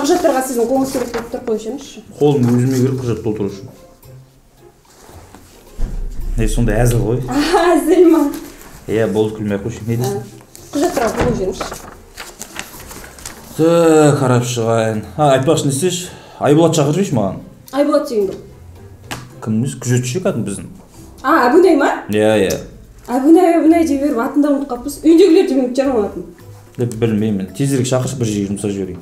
құжаттарға сіздің қолыңыз керек болып тұр, қойыңызшы. Қолым өзіме керек құжат толтыру үшін. Сондай әзіл ғой. Әзіл ма? Болды, күлмей қойшы. Не дейсің? Құжаттарға қойыңызшы. Қарап шығайын. Айтпақшы, не істейш? Айболат шақырып жейші маған? Айболат деген бір. Кіміміз? Күзетші кәдім біздің. Әбунай ма? Әбунай дей беріп, атында ұмытып қаппыз. Үйдегілер демек жараматын. Білмеймін. Тезірек шақыршы, бір жерге жұмсап жіберейін.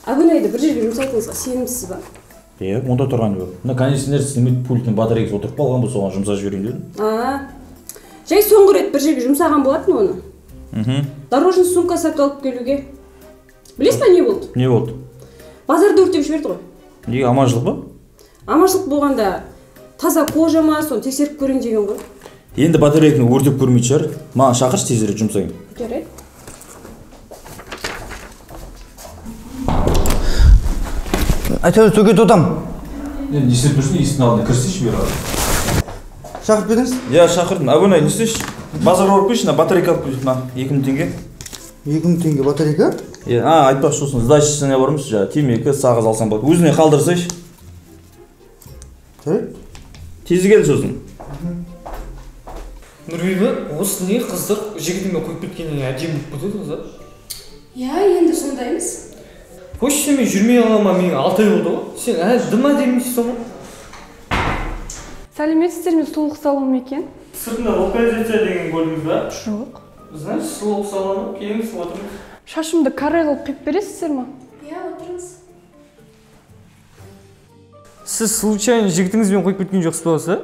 Әбунайды бір жерге жұмсайтыңызға сенімсіз ба? Онда тұрғаны бар. Мына кондиционер істемейді, пульттің батарейкасы отырып қалған бұл, соған жұмсап жіберейін дедім. Жай соңғы рет бір жерге жұмсаған болатын оны. Дорожный сумка сатып алып келуге. Білесіз ба, не болды? Не болды? Базарды өртеп жіберді ғой. Неге, аманшылық ба? Аманшылық болғанда таза кожа ма, соны тексеріп көрейін деген ғой. Енді батарейканы өртеп көрмейді шығар. Маған шақыршы, тезірек жұмсайын. Жарайды. Айтады, сөке тотам. Не істеп тұрсың, есіктің алдына кірсейші бері. Шақырып бердіңіз? Шақырдым. Әбунай, не істейші? Базарға барып келші, батарейка алып келші. 2000 теңге. 2000 теңге батарейка? Айтпақшы сосын, сдачасына бармыз, темекі, сағыз алсам болады. Өзіне қалдырсайшы. Тезі кел сосын. Нұрбиба, осы не қыздар жігітіме қойып кеткеннен әдемі болып кетеді қыздар? Енді сондаймыз. Қойшы, мен жүрмей алама, мен 6 ай болды ғой. Сен дыма демейсің соңы? Сәлеметсіздер, мен сұлулық салоным екен. Сыртында локализация деген көрдіңіз ба? Жоқ. Знаешь, сұлулық салоны, келіңіз, отырыңыз. Шашымды каре қылып қиып бересіздер ма? Отырыңыз. Сіз случайно жігітіңізбен қойып кеткен жоқсыз ба осы?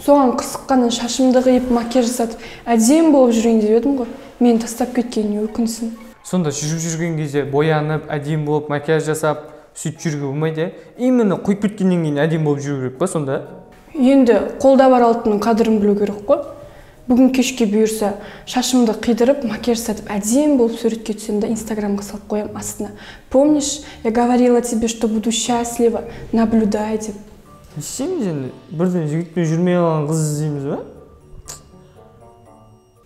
Соған қысыққаннан шашымды қиып, макияж жасатып, әдемі болып жүрейін деп едім ғой. Мені тастап кеткеніне өкінсін. Сонда жүріп жүрген кезде боянып, әдемі болып, макияж жасап, сөйтіп жүруге болмайды. Именно қойып кеткеннен кейін әдемі болып жүру керек па сонда? Енді қолда бар алтынның қадірін білу керек қой. Бүгін кешке бұйырса, шашымды қидырып, макияж жасатып, әдемі болып суретке түсем де Инстаграмға салып қоям астына. Помнишь, я говорила тебе, что буду счастлива, наблюдай деп. Не істейміз енді? Бірден жігітпен жүрмей алған қыз іздейміз ба?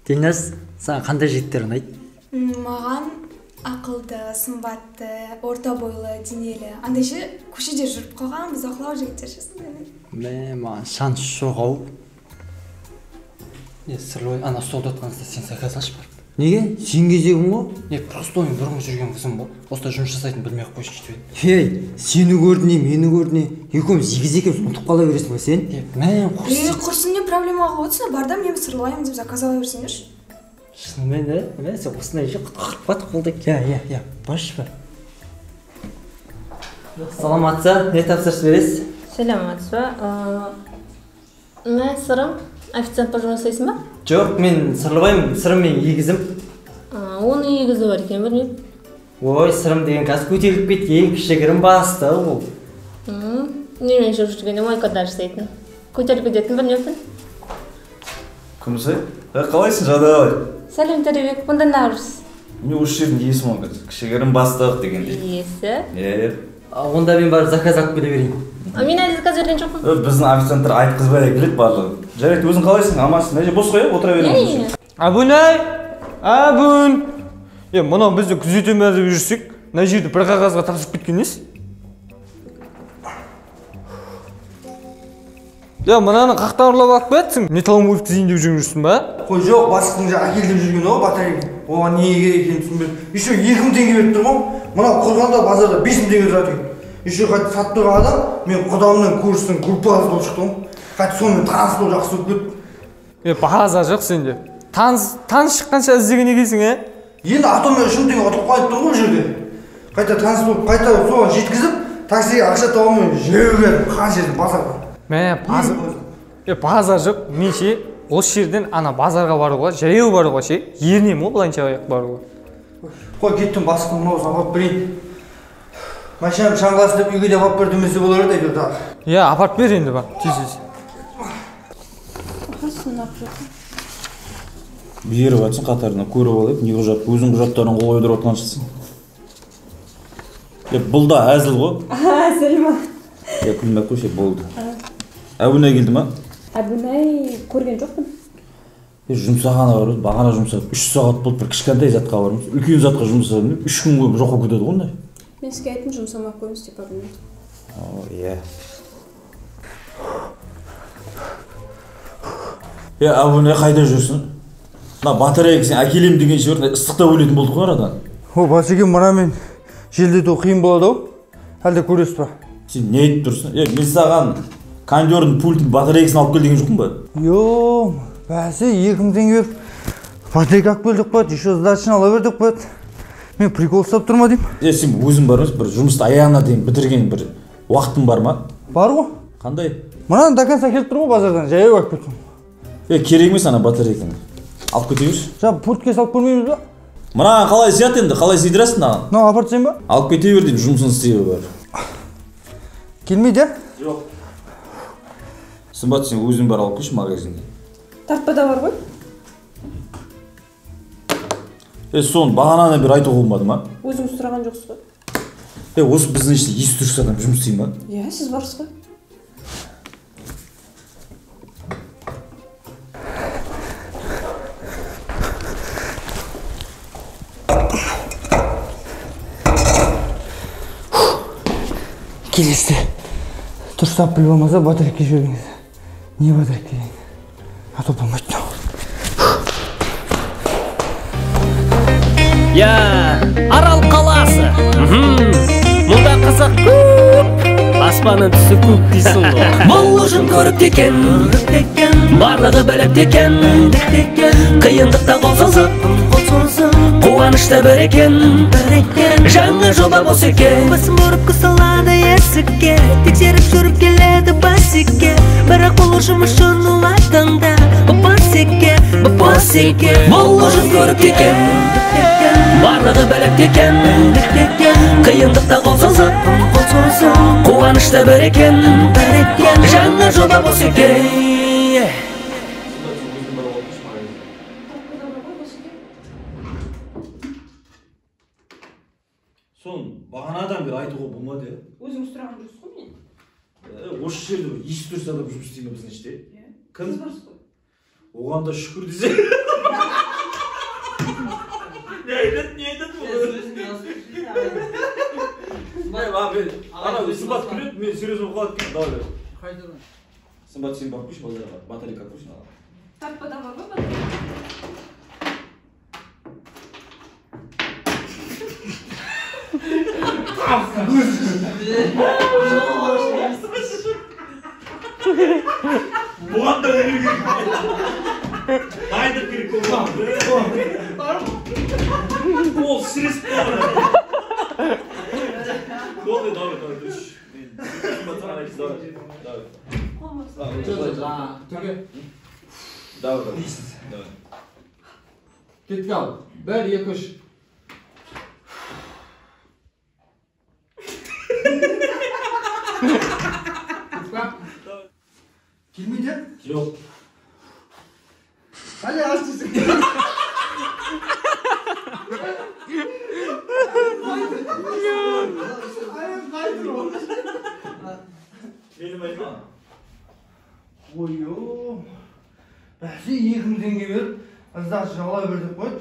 Динас, саған қандай жігіттер ұнайды? Маған ақылды, сымбатты, орта бойлы, денелі. Андайшы көшеде жүріп қалған бұзақылау жігіттер шесін. Маған шанс жоқ ау. Сырлой, ана столда отқаныңызда сен заказ ашып бар. Неге? Сен кезегің ғой? Просто ойын бұрын жүрген қызым ғой. Осылай жұмыс жасайтын білмей ақ қойшы кетіп еді. Сені көрдіне, мені көрдіне. Екеуміз екеуміз ұмытып қала бересің ба сен? Құрсын не проблема қылып отырсың, барда мен сырлайым деп заказ ала берсеңдерші. Шынымен де? Сен осындай жек қырқпады қолдай. Баршы бар. Саламатса, не тапсырыс бересіз? Саламатса. Мен сырым. Официант пожалуйста ба? Жоқ, мен сырлыбаймын, сырым мен егізім. Оны егізі бар екен, білмеймін. Ой, сырым деген қазір көтеріліп кеткен, кішігірім басты ол. Немен жүріп жүргенде майкада жасайтын. Көтеріліп кететін білмеймін. Кімсі? Қалайсың, жағдай? Сәлем Тәребек, бұнда не арыз? Не осы жердің есі ма? Кішігірім бастық дегенде. Есі? Онда мен барып заказ алып келе берейін. Мен әлі заказ берген жоқпын. Біздің официанттар айтқызбай келеді барлығы. Жарайды, өзің қалайсың? Амансың? Мәже бос қой, отыра береміз. Әбунай! Әбун! Мынау бізді күзетеміз деп жүрсек, мына жерді бір қағазға тапсырып кеткен несі? Мынаны қақта ұрлап алып кетсің? Металлом өткізейін деп жүрсің ба? Қой жоқ, бастықтың әкел деп жүрген ғой батарейка. Оған не керек екенін түсінбедім. Еще 2000 теңге беріп тұр ғой. Мынау құрғанда базарда 5000 теңге тұрады екен. Еще қайта сатып тұрған адам, мен құдамның курстың группасы болып шықтым. Қайта сонымен таныс болып жақсы болып кетті. Бағаза жоқ сенде. Таныс шыққанша іздеген екенсің, Енді атоммен 3 теңге ұтылып қойып тұр ғой жерде. Қайта таныс болып, қайта соған жеткізіп, таксиге ақша тауып жеу бердім. Қанша жерден базарға. Базар жоқ, мен ше, осы жерден ана базарға баруға, жаяу баруға ше, ерінем ғой былайынша аяқ баруға. Қой кеттім басқым мынаусын алып берейін. Машинам шаңғасы деп үйге де апарып бер демесе болар еді әйтеуір тағы. Апарып бер енді ба, тез. Беріп жатсың қатарына, көріп алайық, не құжат, өзің құжаттарын қол қойдырып отқан шықсың. Бұл да әзіл ғой? Әзіл ма? Күлмек көше болды. Әбунай келді ма? Әбунай көрген жоқпын. Жұмсағаны бар, бағана жұмсап, 3 сағат болды, бір кішкентай затқа бармыз. Үлкен затқа жұмсадым деп, 3 күн қойып жоққа кетеді ғой ондай. Мен сізге айттым жұмсамай ақ қойыңыз деп абонент. Иә. Абоне қайда жүрсің? Мына батарейка сен әкелем деген жерде ыстықта өлетін болдық қой арадан. Басеке, мына мен желдету қиын болады ау? Әлде көресіз ба? Сен не айтып тұрсың? Мен саған кондердің пультін батарейкасын алып кел деген жоқпын ба? Йоо, бәсе 2000 теңге беріп батарейка алып келдік қой, еще сдачаны ала бердік қой. Мен прикол ұстап тұрма деймін. Сен өзің бар емес, бір жұмысты аяғына дейін бітірген бір уақытың бар ма? Бар ғой. Қандай? Мына до конца келіп тұр ғой базардан, жаяу алып кеттім. Керек емес ана батарейканы. Алып кете берші. Пультке салып көрмейміз ба? Мына қалай сият енді, қалай сыйдырасың маған? Мына апарып тастайын ба? Алып кете бер деймін, жұмысын істей бар. Келмейді? Жоқ. Сымбат, сен өзің бар алып келші магазинге. Тартпада бар ғой? Соны бағананы бір айтуға болмады ма? Өзіңіз сұраған жоқсыз ғой? Осы біздің іште есі түрші адам жұмыс істей ма? Иә, сіз барсыз ғой. Келесті. Дұрыстап біліп болмаса батарейка жіберіңіз. Не батарейка деген? Ато болмайды. Арал қаласы. Мұнда қызық көп. Аспанның түсі көк дейсің ғой. Бұл ұжым көріп текен, барлығы біліп текен. Қиындықта қол созып, қуанышта бір екен. Жаңа жоба болса екен. Басым ұрып қысылады есікке, тексеріп жүріп келеді басеке. Бірақ бұл ұжым үшін ұлатыңда басеке. Бұл ұжым көріп текен, барлығы біліп текен. Қиындықта қол созып, қуанышта бір екен. Жаңа жоба болса екен. Соны бағанадан бері айтуға болмады. Өзіңіз сұраған жоқсыз ғой мен? Осы жерде бір есі түрші адам жұмыс істей ме біздің іште? Кім? Сіз барсыз ғой? Оған да шүкір десе. Не айтады бұл? Сымбат күледі, мен серьезно қалады кейін. Давай бер. Қайдадан? Сымбат, сен барып қойшы базарға, батарейка алып қойшы. Тартпада бар ғой батарейка? Бұған да өлі керек. Дайындық керек болған. Ол сіресіп қалды. Болды, давай. Давай. Кетіп қал. 1, 2, 3. Келмейді? Жоқ. Әлі аштысың. Ойо. Бәсе 2000 теңге беріп, ыздашы жала бердік қойды.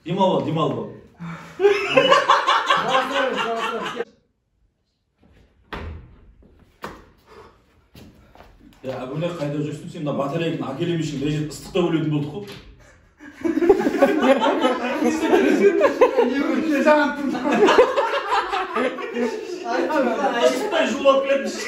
Демал бол. Әбіле қайда жүрсің? Сен мына батарейканы әкелем үшін режет ыстықта өлетін болдық қой. Не жаған тұрды. Ыстықтай жулап келетін. Сен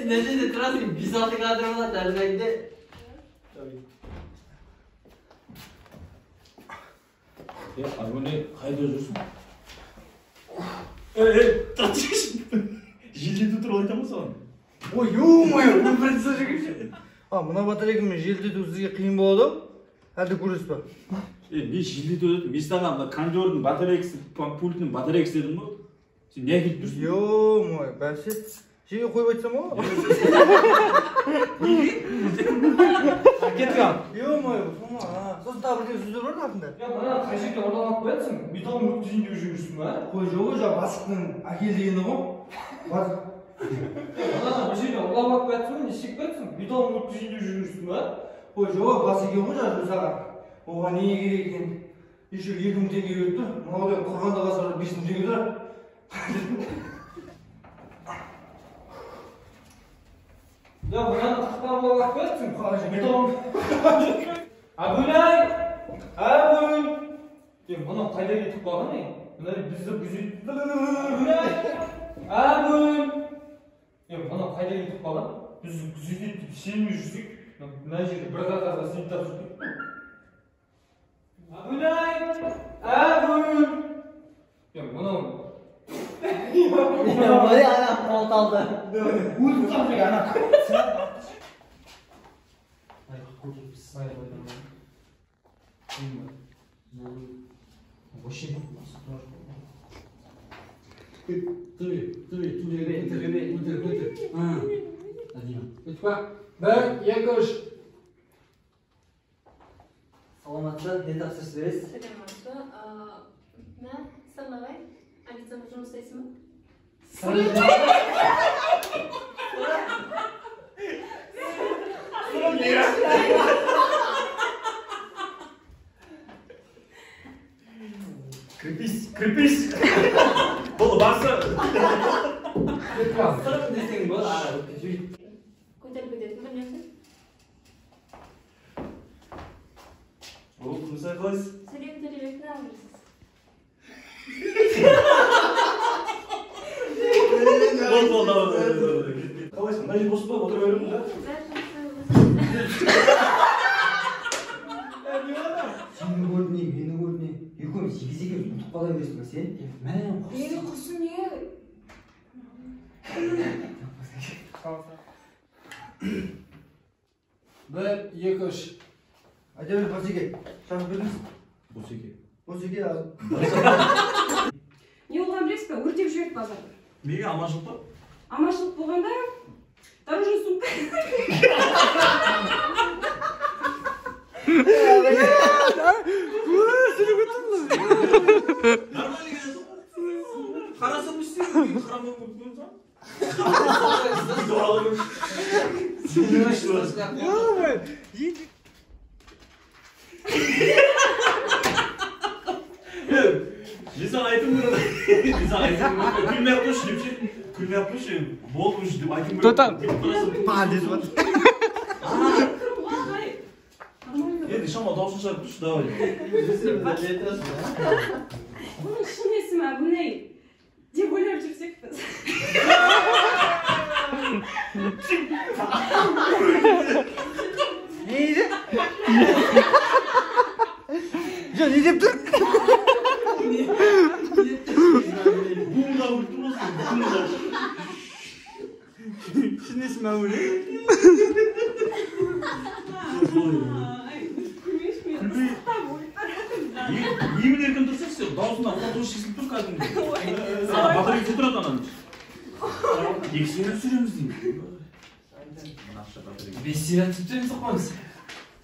не жерде тұрасың? 5-6 кадр болады әрдайымда. Әбіле қайда жүрсің? Татышын. Желдету туралы айтамын саған. Ой, ё-моё, мен бірінші жүргенше. Мына батарейкамен желдету сізге қиын болады? Әлде көресіз ба? Мен желдету дедім. Мен саған кондердің батарейкасы, пультінің батарейкасы дедім ғой. Сен не әкеліп тұрсың? Ё-моё, бәсе. Жеге қойып айтсам ғой? Кетіп қал. Ё-моё, сосын тағы бірдеңе сөздер бар артында. Мына қай жерге оралып қоятсың? Бетон өткізейін деп жүрмісің ба? Қой жоқ, жаңа бастықтың әкел дегені ғой. Мына бір жерге ұрлап қоятсың, не істеп қоятсың? Бетон өткізейін деп жүрмісің ба? Қой жоқ, бас екен ғой жазып саған. Оған не керек екен? Еще 2000 теңге беріп тұр. Мынаудан құрғанда қалса 5000 теңге тұрар. Мынаны қақпан болып қоятсың? Бетон. Абылай! Абыл! Мынау қайда кетіп қалған не? Мына бізді күзет. Абыл! Мынау қайда кетіп қалған? Бізді күзет етіп сенмей жүрсек, мына жерде бір қағазға сен тапсырып кетті. Абылай! Абыл! Мынау Ой, ана қол талды. Өліп қалды ана. Саламатсыз, не тапсырыс бересіз? Саламатсыз. Мен Сырлыбай. Официант жұмыс істейсің бе? Кірпіс. Бұл басы. Сырым десең бол, Көтеріп кететін бір нәрсе. Бұл күмісай қалайсыз? Сәлем төлебектің алғырсыз. Бол. Қалайсың? Мына жер бос па? Отыра беремін ба? Сені көрдіне, мені көрдіне. Екеуміз сегіз-екеуміз ұмытып қала бересің ба сен? Мен Мені құрсын не? Бір, екі, үш. Әйтеуір Босеке, шағып беріңіз. Босеке аз. Не болған білесіз бе? Өртеп жіберді базарды. Неге аманшылық па? Аманшылық болғанда дорожный сумка. Қарасам істейін, қарамай көпкен сам. Мен саған айтым көреді. Күлмей ақ қойшы деп ше. Күлмей ақ қойшы. Болмыш деп айтым көреді. Тоқтам. Па десіп жатыр. Енді шама даусын шығарып тұршы, давай. Оның шын есімі Абылай деп ойлап жүрсек біз. Не еді? Жоқ, не деп тұр? Буынға өліп тұрмысың, буынға. Шын есімі Абылай? Емін еркін тұрсың сен, даусында қотығы шесіліп тұр кәдімгі. Батарейкасы тұрады ананы. Екісінен сүреміз деймін. бес сират түптен соқпаңыз.